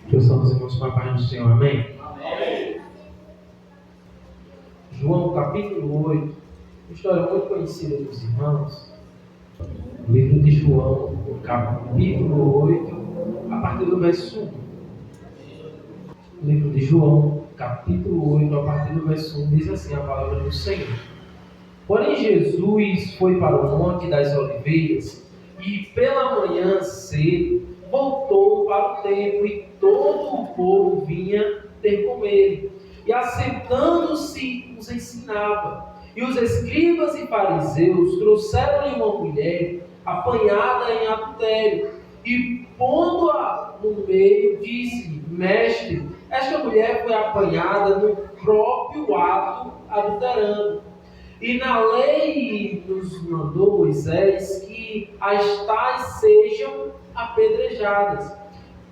Peçamos, irmãos, para a paz do Senhor. Amém? Amém. João capítulo 8, uma história muito conhecida dos irmãos. O livro de João, capítulo 8, a partir do verso 1. O livro de João, capítulo 8, a partir do verso 1, diz assim a palavra do Senhor. Porém, Jesus foi para o Monte das Oliveiras e pela manhã cedo voltou para o templo e todo o povo vinha ter com ele. E assentando-se os ensinava. E os escribas e fariseus trouxeram-lhe uma mulher apanhada em adultério. E pondo-a no meio, disse-lhe: Mestre, esta mulher foi apanhada no próprio ato adulterando. E na lei nos mandou Moisés que as tais sejam apedrejadas.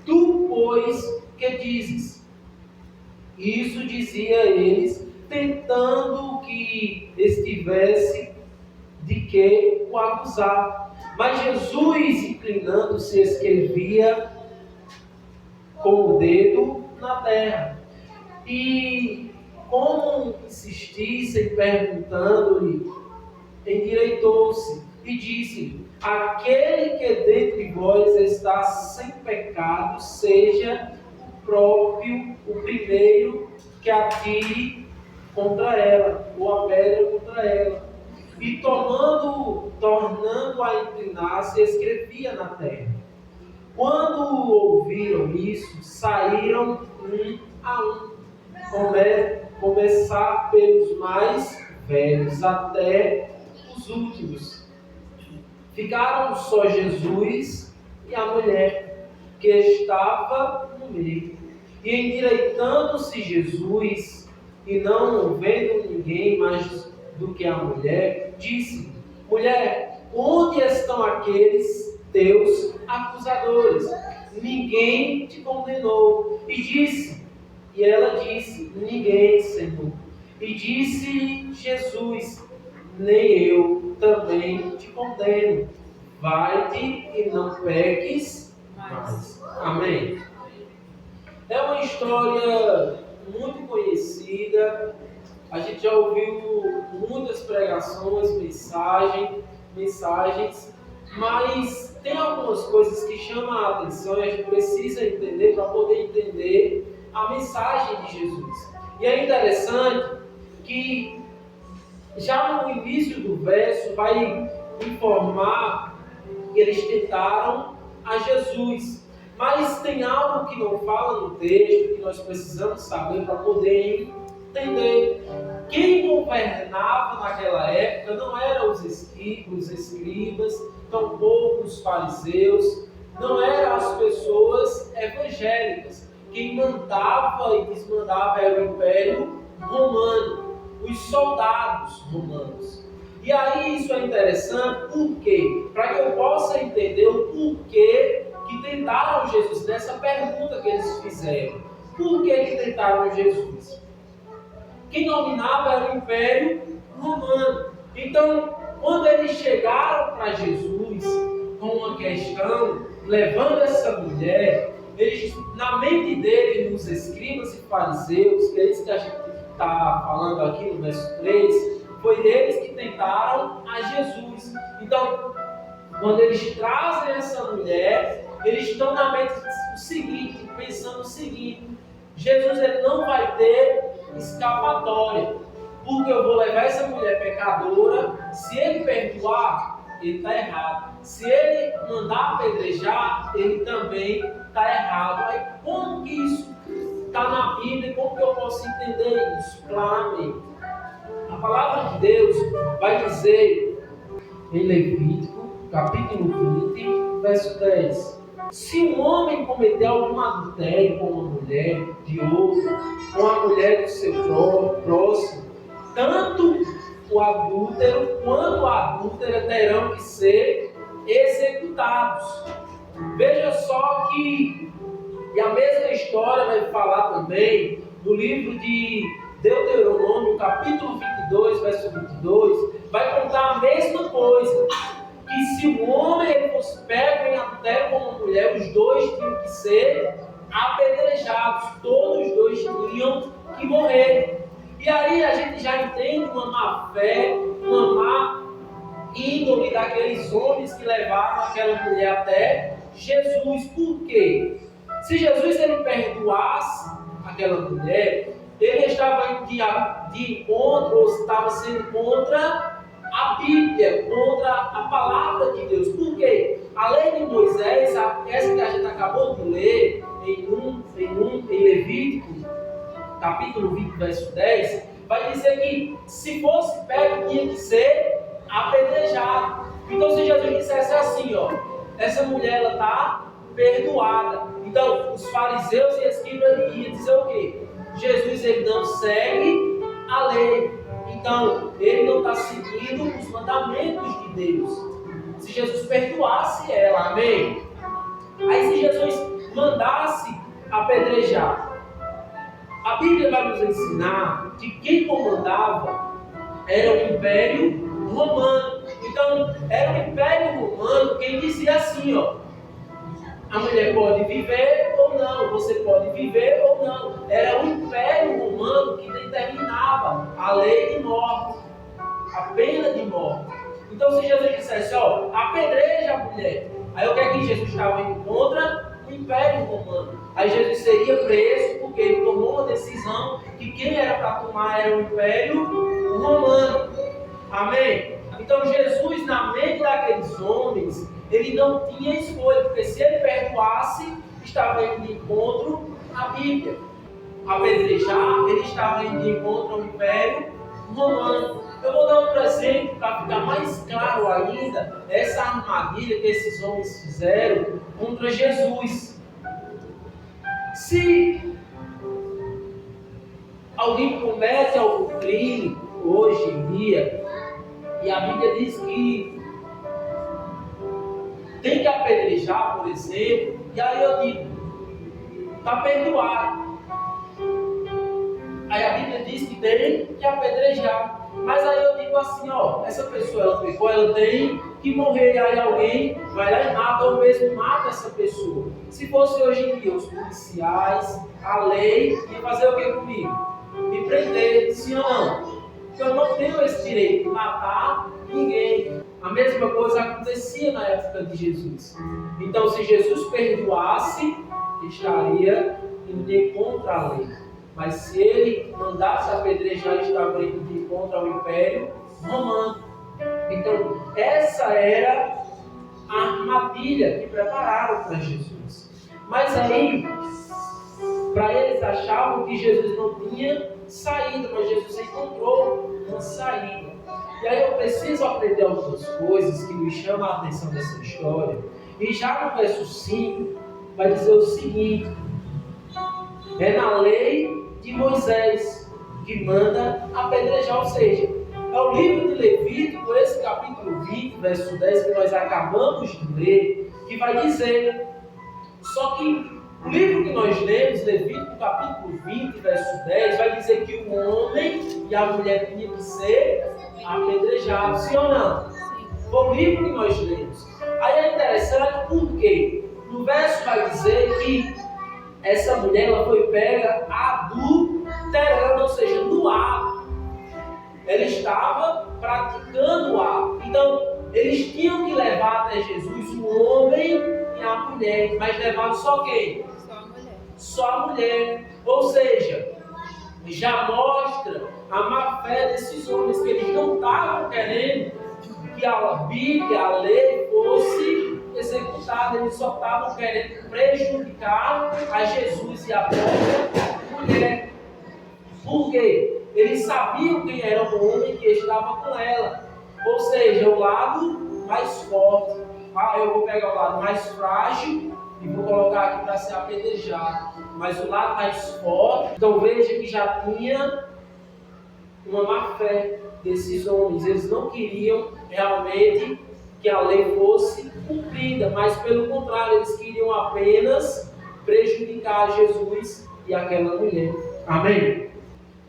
Tu, pois, que dizes? Isso dizia eles, tentando que estivesse de que o acusar. Mas Jesus, inclinando-se, escrevia com o dedo na terra. E como insistissem perguntando-lhe, endireitou-se e disse: aquele que dentre vós está sem pecado, seja o primeiro que atire contra ela, ou a pedra contra ela. E tornando a inclinar-se, escrevia na terra. Quando ouviram isso, saíram um a um, começar pelos mais velhos até os últimos. Ficaram só Jesus e a mulher que estava no meio. E endireitando-se Jesus, e não vendo ninguém mais do que a mulher, disse: Mulher, onde estão aqueles teus acusadores? Ninguém te condenou. E ela disse: Ninguém, Senhor. E disse Jesus: Nem eu também te condeno. Vai-te e não peques mais. Amém. É uma história muito conhecida. A gente já ouviu muitas pregações, mensagens, mas tem algumas coisas que chamam a atenção e a gente precisa entender para poder entender a mensagem de Jesus. E é interessante que já no início do verso vai informar que eles tentaram a Jesus. Mas tem algo que não fala no texto, que nós precisamos saber para poder entender. Quem governava naquela época não eram os escribas, tampouco os fariseus, não eram as pessoas evangélicas. Quem mandava e desmandava era o Império Romano, os soldados romanos. E aí isso é interessante, por quê? Para que eu possa entender o porquê que tentaram Jesus, nessa pergunta que eles fizeram. Por que tentaram Jesus? Quem dominava era o Império Romano. Então, quando eles chegaram para Jesus com uma questão, levando essa mulher, eles, na mente deles, os escribas e fariseus, que é isso que a gente está falando aqui no verso 3, foi eles que tentaram a Jesus. Então, quando eles trazem essa mulher, eles estão na mente o seguinte, pensando o seguinte: Jesus ele não vai ter escapatória, porque eu vou levar essa mulher pecadora. Se ele perdoar, ele está errado. Se ele mandar apedrejar, ele também está errado. Aí como que isso está na Bíblia? Como que eu posso entender isso claramente? A palavra de Deus vai dizer em Levítico, capítulo 20, verso 10. Se um homem cometer algum adultério com uma mulher de outro, com a mulher do seu próximo, tanto o adúltero quanto a adúltera terão que ser executados. Veja só que, e a mesma história vai falar também no livro de Deuteronômio, capítulo 22, verso 22, vai contar a mesma coisa. Que se um homem fosse pego em adultério com uma mulher, os dois tinham que ser apedrejados. Todos dois tinham que morrer. E aí a gente já entende uma má fé, uma má índole daqueles homens que levaram aquela mulher até Jesus. Por quê? Se Jesus ele perdoasse aquela mulher, ele estava de encontro, ou estava sendo contra a Bíblia, contra a palavra de Deus. Por quê? A lei de Moisés, essa que a gente acabou de ler em Levítico, capítulo 20, verso 10, vai dizer que se fosse pego, tinha que ser apedrejado. Então, se Jesus dissesse assim, ó, essa mulher ela está perdoada. Então, os fariseus e escribas iam dizer o quê? Jesus ele não segue a lei. Então, ele não está seguindo os mandamentos de Deus. Se Jesus perdoasse ela, amém? Aí, se Jesus mandasse apedrejar, a Bíblia vai nos ensinar que quem comandava era o Império Romano. Então, era o Império Romano quem dizia assim, ó, a mulher pode viver ou não, você pode viver ou não. Era o Império Romano que determinava a lei de morte, a pena de morte. Então, se Jesus dissesse, ó, apedreja a mulher, aí o que é que Jesus estava indo contra? O Império Romano. Aí Jesus seria preso porque ele tomou uma decisão que quem era para tomar era o Império Romano. Amém? Então Jesus, na mente daqueles homens, ele não tinha escolha, porque se ele perdoasse, estava indo de encontro à Bíblia. Apedrejar, ele estava indo de encontro ao Império Romano. Eu vou dar um exemplo para ficar mais claro ainda essa armadilha que esses homens fizeram contra Jesus. Se alguém comete algum crime hoje em dia, e a Bíblia diz que tem que apedrejar, por exemplo, e aí eu digo, está perdoado. Aí a Bíblia diz que tem que apedrejar. Mas aí eu digo assim, ó, essa pessoa ela pecou, ela tem que morrer. Aí alguém vai lá e mata, ou mesmo mata essa pessoa. Se fosse hoje em dia os policiais, a lei, ia fazer o que comigo? Me prender, sim ou não? Eu não tenho esse direito de matar ninguém. A mesma coisa acontecia na época de Jesus. Então, se Jesus perdoasse, estaria indo contra a lei. Mas se ele mandasse apedrejar, estava indo de contra o Império Romano. Então, essa era a armadilha que prepararam para Jesus. Mas aí, para eles achavam que Jesus não tinha saída, mas Jesus encontrou uma saída. E aí eu preciso aprender algumas coisas que me chamam a atenção dessa história. E já no verso 5, vai dizer o seguinte: é na lei de Moisés que manda apedrejar, ou seja, é o livro de Levítico, esse capítulo 20, verso 10, que nós acabamos de ler, que vai dizer. Só que o livro que nós lemos, Levítico capítulo 20, verso 10, vai dizer que o homem e a mulher tinham que ser apedrejados, sim ou não? Sim. Foi o livro que nós lemos. Aí é interessante porque no verso vai dizer que essa mulher ela foi pega adulterando, ou seja, no ato. Ela estava praticando o ato. Então, eles tinham que levar até Jesus o homem e a mulher, mas levaram só quem? Só a mulher. Só a mulher. Ou seja, já mostra a má fé desses homens, que eles não estavam querendo que a Bíblia, a lei, fosse executada, eles só estavam querendo prejudicar a Jesus e a própria mulher. Por quê? Eles sabiam quem era o homem que estava com ela, ou seja, o lado mais forte. Eu vou pegar o lado mais frágil e vou colocar aqui para ser apedrejado, mas o lado mais forte. Então veja que já tinha uma má fé desses homens. Eles não queriam realmente que a lei fosse cumprida, mas pelo contrário, eles queriam apenas prejudicar Jesus e aquela mulher. Amém?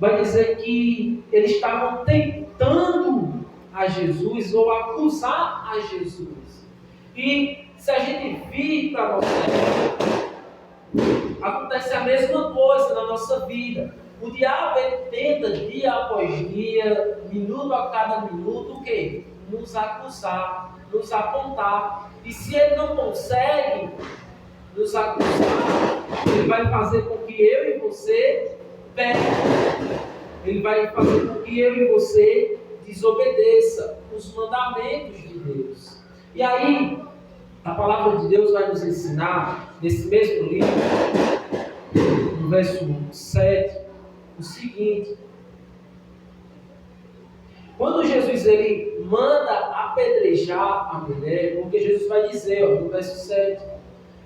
Vai dizer que eles estavam tentando a Jesus ou acusar a Jesus. E se a gente vir para nós, a a mesma coisa na nossa vida. O diabo ele tenta dia após dia, minuto a cada minuto, o quê? Nos acusar, nos apontar. E se ele não consegue nos acusar, ele vai fazer com que eu e você pequem. Ele vai fazer com que eu e você desobedeça os mandamentos de Deus. E aí, a palavra de Deus vai nos ensinar, nesse mesmo livro, no verso 7, o seguinte: quando Jesus ele manda apedrejar a mulher, porque Jesus vai dizer, no verso 7,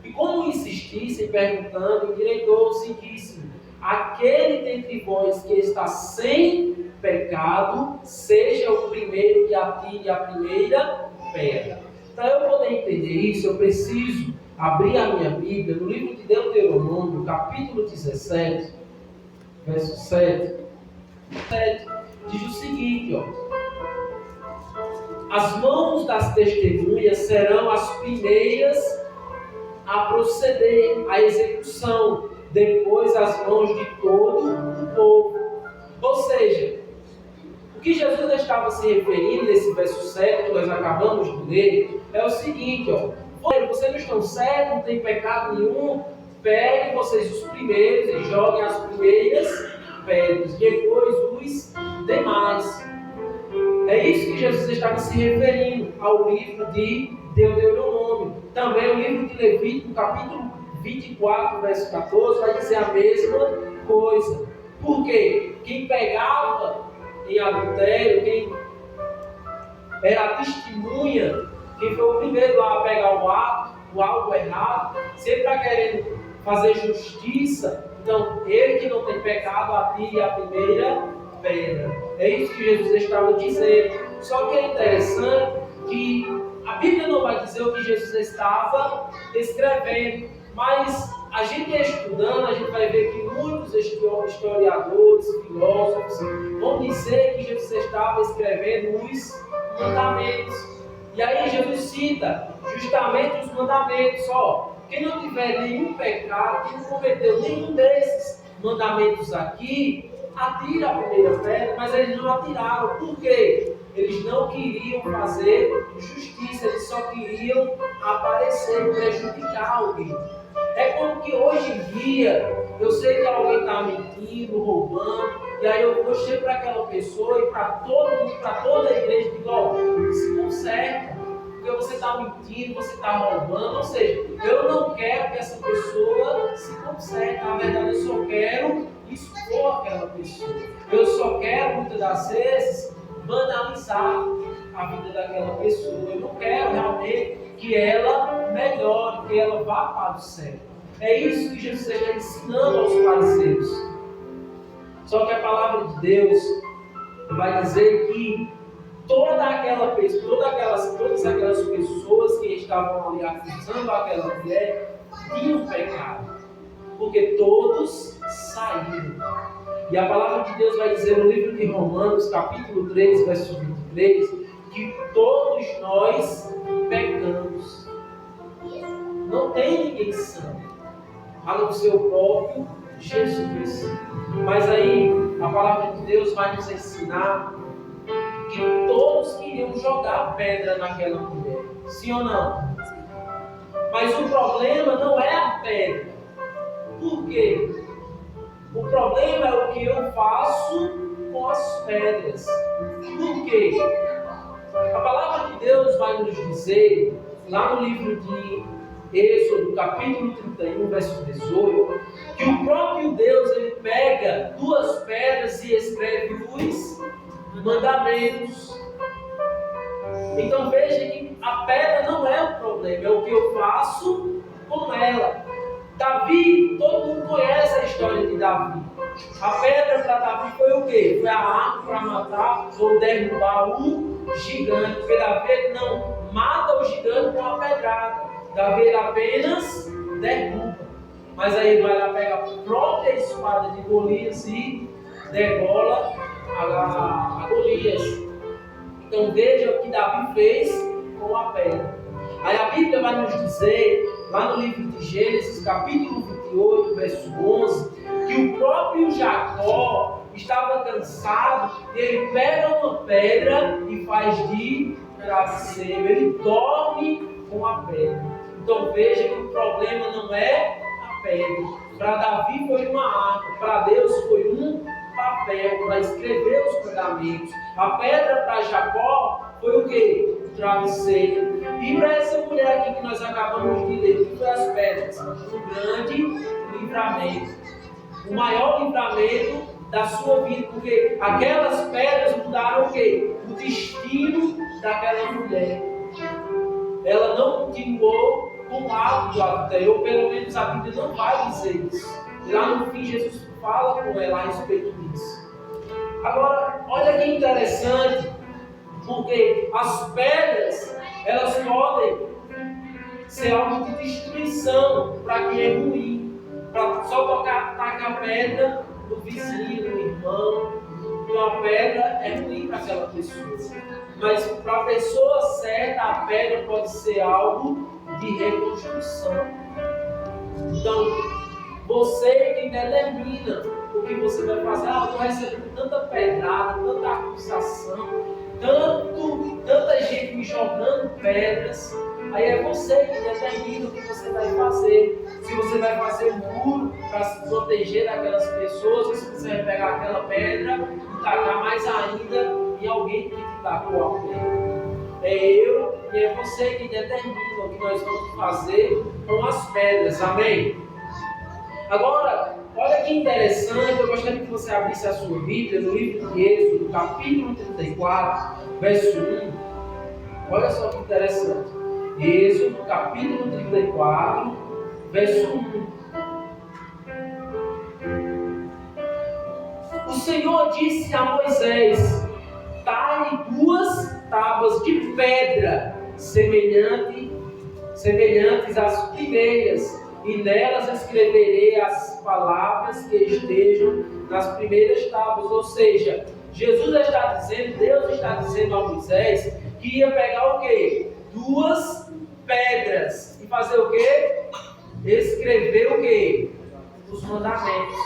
e como insistissem perguntando, endireitou-se e disse: aquele dentre vós que está sem pecado, seja o primeiro que atire a primeira pedra. Para eu poder entender isso, eu preciso abrir a minha Bíblia no livro de Deuteronômio, capítulo 17, verso 7. Diz o seguinte, as mãos das testemunhas serão as primeiras a proceder à execução, depois as mãos de todo o povo. Ou seja, o que Jesus estava se referindo nesse verso 7 que nós acabamos de ler é o seguinte, vocês não estão certos, não tem pecado nenhum, peguem vocês os primeiros e joguem as primeiras pedras, depois os demais. É isso que Jesus estava se referindo ao livro de Deuteronômio. Também o livro de Levítico, capítulo 24, verso 14, vai dizer a mesma coisa. Por quê? Quem pegava em adultério, quem era testemunha, quem foi o primeiro a pegar o algo errado, se ele está querendo fazer justiça, então ele que não tem pecado atire a primeira pedra. É isso que Jesus estava dizendo. Só que é interessante que a Bíblia não vai dizer o que Jesus estava escrevendo, mas a gente estudando, a gente vai ver que muitos historiadores, filósofos vão dizer que Jesus estava escrevendo os mandamentos. E aí Jesus cita justamente os mandamentos. Quem não tiver nenhum pecado, quem não cometeu nenhum desses mandamentos aqui, atira a primeira pedra, mas eles não atiraram. Por quê? Eles não queriam fazer justiça, eles só queriam aparecer, prejudicar alguém. É como que hoje em dia, eu sei que alguém está mentindo, roubando, e aí eu vou chegar para aquela pessoa e para todo mundo, para toda a igreja, e digo, se conserta, porque você está mentindo, você está roubando, ou seja, eu não quero que essa pessoa se conserte, na verdade eu só quero expor aquela pessoa, eu só quero muitas das vezes banalizar a vida daquela pessoa, eu não quero realmente que ela melhore, que ela vá para o céu. É isso que Jesus está ensinando aos fariseus. Só que a palavra de Deus vai dizer que todas aquelas pessoas que estavam ali acusando aquela mulher tinham pecado, porque todos saíram. E a palavra de Deus vai dizer no livro de Romanos, capítulo 3, verso 23, que todos nós pecamos. Não tem ninguém santo, a não ser o próprio Jesus. Mas aí a palavra de Deus vai nos ensinar que todos queriam jogar pedra naquela mulher. Sim ou não? Mas o problema não é a pedra. Por quê? O problema é o que eu faço com as pedras. Por quê? A palavra de Deus vai nos dizer, lá no livro de Êxodo, capítulo 31, verso 18, que o próprio Deus ele pega duas pedras e escreve os mandamentos. Então veja que a pedra não é o problema, é o que eu faço com ela. Davi, todo mundo conhece a história de Davi. A pedra para Davi foi o quê? Foi a arma para matar ou derrubar o gigante. Porque Davi não mata o gigante com a pedrada. Davi apenas derruba. Mas aí vai lá pegar a própria espada de Golias e degola a Golias. Então veja o que Davi fez com a pedra. Aí a Bíblia vai nos dizer lá no livro de Gênesis, capítulo 28, verso 11, que o próprio Jacó estava cansado e ele pega uma pedra e faz de travesseiro. Ele dorme com a pedra. Então veja que o problema não é a pedra. Para Davi foi uma arma, para Deus foi um papel para escrever os mandamentos. A pedra para Jacó foi o quê? O travesseiro. E para essa mulher aqui que nós acabamos de ler, o que foi as pedras? Um grande livramento. O maior livramento da sua vida, porque aquelas pedras mudaram o quê? O destino daquela mulher. Ela não continuou com o ato do adultério, ou pelo menos a Bíblia não vai dizer isso. E lá no fim Jesus fala com ela a respeito disso. Agora, olha que interessante, porque as pedras, elas podem ser algo de destruição para quem é ruim. Para só tacar pedra no vizinho, no irmão. Uma pedra é ruim para aquela pessoa. Mas para a pessoa certa, a pedra pode ser algo de reconstrução. Então, você quem determina o que você vai fazer. Eu estou recebendo tanta pedrada, tanta acusação, tanta gente me jogando pedras. Aí é você que determina o que você vai fazer. Se você vai fazer um muro para se proteger daquelas pessoas, ou se você vai pegar aquela pedra e tacar mais ainda em alguém que te tacou a pedra. É eu e é você que determina o que nós vamos fazer com as pedras. Amém? Agora, olha que interessante, eu gostaria que você abrisse a sua Bíblia no livro de Êxodo, capítulo 34, verso 1. Olha só que interessante. Êxodo, capítulo 34, verso 1. O Senhor disse a Moisés: talhe 2 tábuas de pedra, semelhantes às primeiras, e nelas escreverei as palavras que estejam nas primeiras tábuas. Ou seja, Jesus está dizendo, Deus está dizendo a Moisés que ia pegar o quê? 2 pedras e fazer o quê? Escrever o quê? Os mandamentos.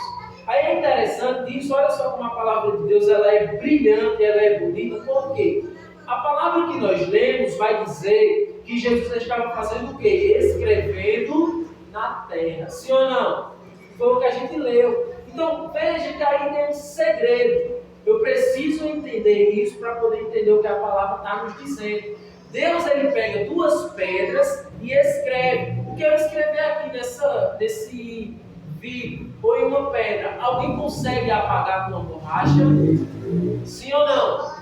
Aí é interessante isso, olha só como a palavra de Deus ela é brilhante, ela é bonita. Por quê? A palavra que nós lemos vai dizer que Jesus estava fazendo o quê? Escrevendo na terra. Sim ou não? Foi o que a gente leu. Então veja que aí tem um segredo. Eu preciso entender isso para poder entender o que a palavra está nos dizendo. Deus ele pega 2 pedras e escreve. O que eu escrevi aqui nesse vídeo foi uma pedra. Alguém consegue apagar com uma borracha? Sim ou não?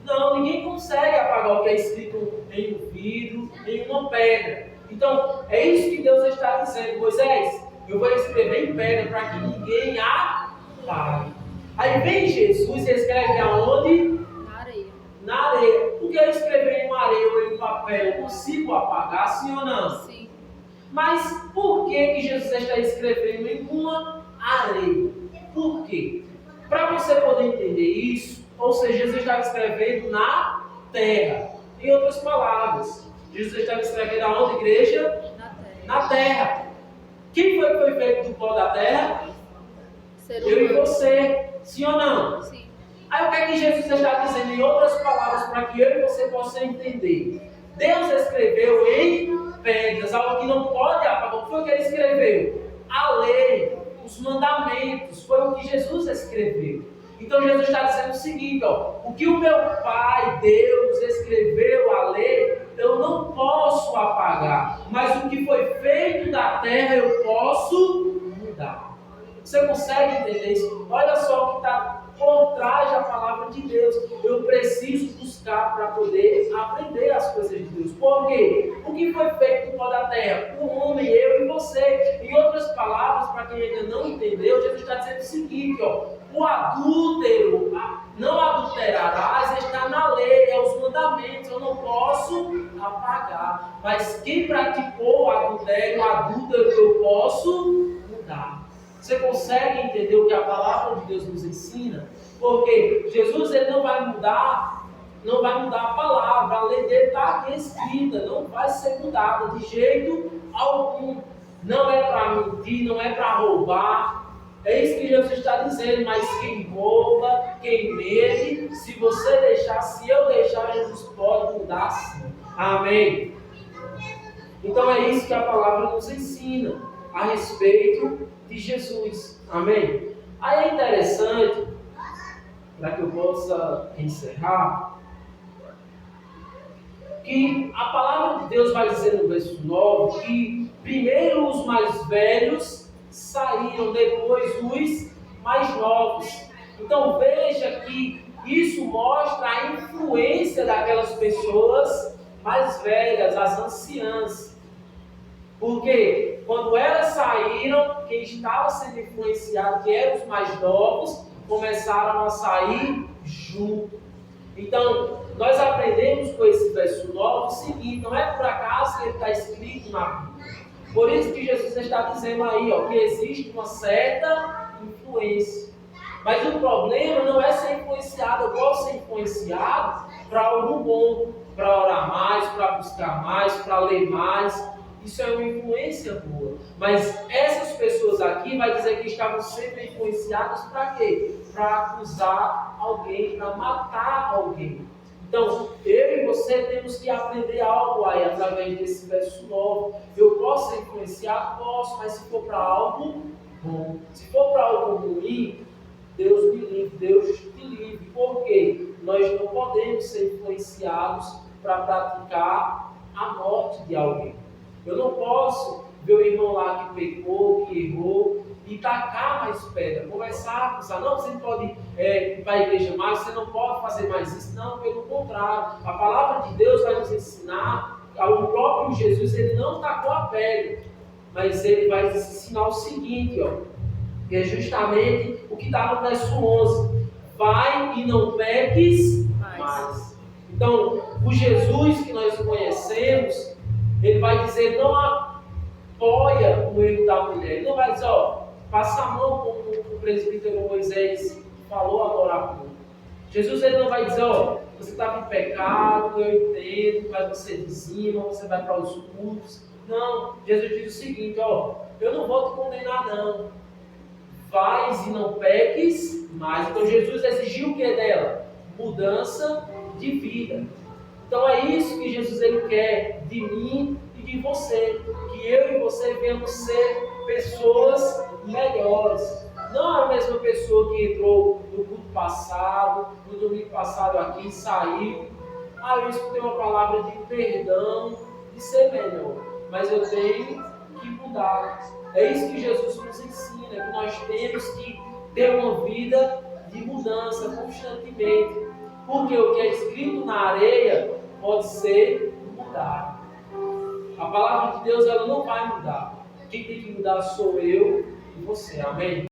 Não, ninguém consegue apagar o que é escrito em um vidro, em uma pedra. Então, é isso que Deus está dizendo. Moisés, eu vou escrever em pedra para que ninguém apague. Aí vem Jesus e escreve aonde? Na areia. Na areia. Porque eu escrever em uma areia ou em um papel, eu consigo apagar, sim ou não? Sim. Mas por que Jesus está escrevendo em uma areia? Por quê? Para você poder entender isso, ou seja, Jesus estava escrevendo na terra. Em outras palavras, Jesus estava escrevendo aonde, igreja? Na terra. Na terra. Quem foi que foi feito do pó da terra? Eu e você. Sim ou não? Sim. Aí o que é que Jesus está dizendo em outras palavras para que eu e você possam entender? Deus escreveu em pedras, algo que não pode apagar. O que foi que ele escreveu? A lei, os mandamentos, foi o que Jesus escreveu. Então Jesus está dizendo o seguinte, ó, o que o meu Pai, Deus, escreveu a lei, eu não posso apagar, mas o que foi feito da terra eu posso mudar. Você consegue entender isso? Olha só o que está por trás da palavra de Deus. Eu preciso buscar para poder aprender as coisas de Deus. Por quê? O que foi feito com da terra? O homem, eu e você. Em outras palavras, para quem ainda não entendeu, Jesus está dizendo o seguinte, ó, o adúltero, não adulterarás, está na lei, é os mandamentos, eu não posso apagar. Mas quem praticou o adúltero, eu posso mudar. Você consegue entender o que a palavra de Deus nos ensina? Porque Jesus ele não vai mudar a palavra, a lei dele está aqui escrita, não vai ser mudada de jeito algum. Não é para mentir, não é para roubar. É isso que Jesus está dizendo, mas quem rouba, quem mente, se você deixar, se eu deixar, Jesus pode mudar sim. Amém? Então é isso que a palavra nos ensina a respeito de Jesus. Amém? Aí é interessante, para que eu possa encerrar, que a palavra de Deus vai dizer no verso 9 que primeiro os mais velhos saíram, depois os mais novos. Então veja que isso mostra a influência daquelas pessoas mais velhas, as anciãs. Porque quando elas saíram, quem estava sendo influenciado, que eram os mais novos, começaram a sair junto. Então, nós aprendemos com esse verso 9 o seguinte: não é por acaso que ele está escrito na Bíblia. Por isso que Jesus está dizendo aí, que existe uma certa influência. Mas o problema não é ser influenciado. Eu posso ser influenciado para algo bom, para orar mais, para buscar mais, para ler mais. Isso é uma influência boa. Mas essas pessoas aqui vai dizer que estavam sendo influenciadas para quê? Para acusar alguém, para matar alguém. Então, eu e você temos que aprender algo aí através desse verso 9. Eu posso ser influenciado? Posso, mas se for para algo bom. Se for para algo ruim, Deus me livre, Deus te livre. Por quê? Nós não podemos ser influenciados para praticar a morte de alguém. Eu não posso ver o irmão lá que pecou, que errou, e tacar mais pedra, conversar, acusar. Não, você não pode ir para a igreja mais, você não pode fazer mais isso. Não, pelo contrário. A palavra de Deus vai nos ensinar, o próprio Jesus, ele não tacou a pedra, mas ele vai nos ensinar o seguinte, que é justamente o que está no verso 11. Vai e não peques mais. Então, o Jesus que nós conhecemos, ele vai dizer, não apoia o erro da mulher. Ele não vai dizer, passa a mão como o presbítero Moisés falou agora há pouco. Jesus ele não vai dizer, você estava em pecado, eu entendo, mas você dizima, você vai para os cultos. Não, Jesus diz o seguinte, eu não vou te condenar não. Vais e não peques mais. Então Jesus exigiu o que dela? Mudança de vida. Então é isso que Jesus ele quer de mim e de você, que eu e você venhamos ser pessoas melhores. Não a mesma pessoa que entrou no culto passado, no domingo passado aqui, saiu. Eu escutei uma palavra de perdão, de ser melhor, mas eu tenho que mudar. É isso que Jesus nos ensina, que nós temos que ter uma vida de mudança constantemente. Porque o que é escrito na areia pode ser mudado. A palavra de Deus ela não vai mudar. Quem tem que mudar sou eu e você. Amém?